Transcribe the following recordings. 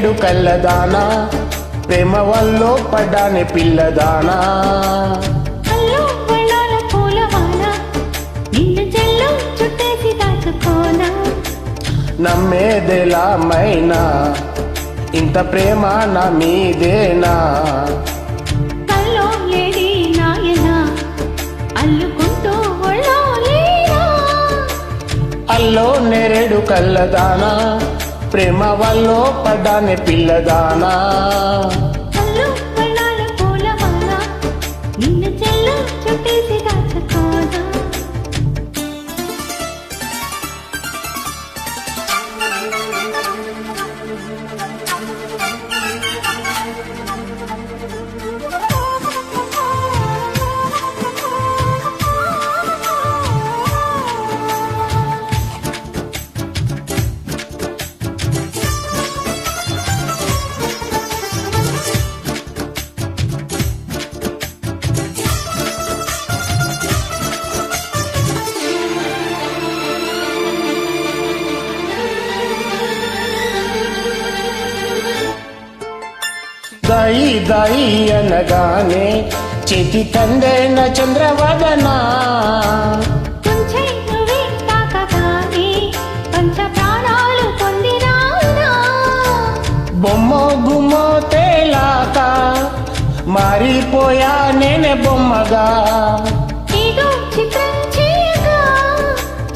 నేరేడు కళ్ళదానా ప్రేమ వల్లో పడ్డానే పిల్లదానా అల్లో వర్ణాల పూలవాన నిన్ను జల్లో చుట్టేసి దాచుకోనా నమ్మేదెలా మైనా ఇంత ప్రేమ నా మీదేనా కల్లో లేడి నాయన అల్లుకుంటూ ఒళ్ళో లేనా అల్లో నేరేడు కళ్ళదానా ప్రేమ వల్లో పడ్డానే పిల్లదానా అల్లో వర్ణాల పూలవాన నిన్ను జల్లో చుట్టేసి దాచుకోనా దాయి దాయి అనగానే చేతి కందేన చంద్రవదనా కొంచెం నువ్వే తాకగానే పంచ ప్రాణాలు పొందిరానా బొమ్మో గుమ్మో తేలాక మారిపోయా నేనే బొమ్మగా ఏదో చిత్రం చేయగా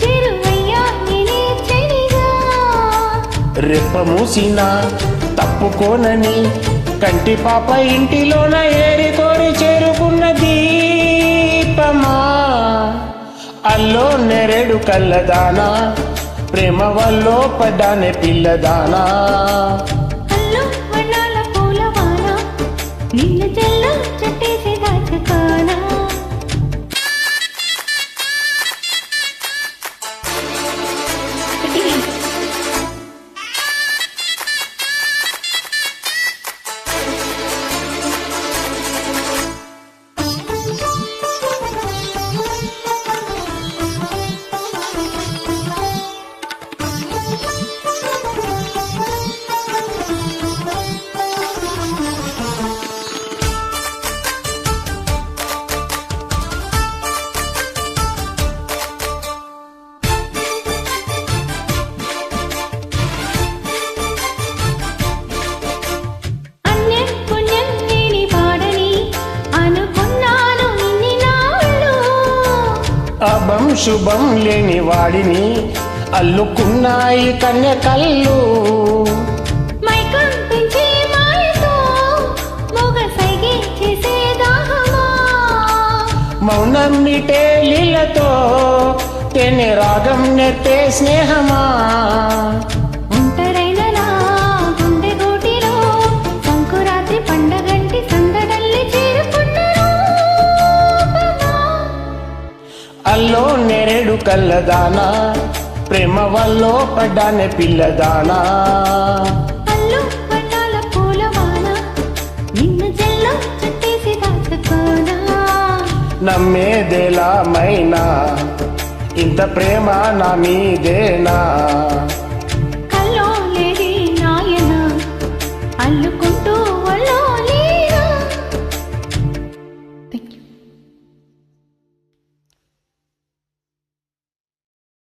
చెరువయ్యా నేనే చెరిగా రెప్ప మూసిన తప్పుకోనని కంటి పాప ఇంటిలోన ఏరికోరి చేరుకున్న దీపమా అల్లో నెరెడు కళ్ళదానా ప్రేమ వల్లో పడ్డానే పిల్లదానా అల్లో వర్ణాల పూలవాన నిన్ను జల్లో చుట్టేసి దాచుకోనా అభం శుభం లేని వాడిని అల్లుకున్నాయి కన్య కళ్ళు మైకం పెంచే మాయతో మొగ సైగే చేసే దాహమా మౌనం నిటే లీలతో తేనె రాగం నెట్టే స్నేహమా ఒంటరైన నా గుండె గూటిలో సంకురాత్రి పండగంటి సందడల్లి చేరుకున్న రూపమా అల్లో నెరెడు కళ్ళదానా ప్రేమ వల్లో పడ్డానే పిల్లదానా అల్లో వర్ణాల పూలవాన నిన్ను జల్లో చుట్టేసి దాచుకోనా నమ్మేదెలా మైనా ఇంత ప్రేమ నా మీదేనా కల్లో లేడి నాయన అల్లుకో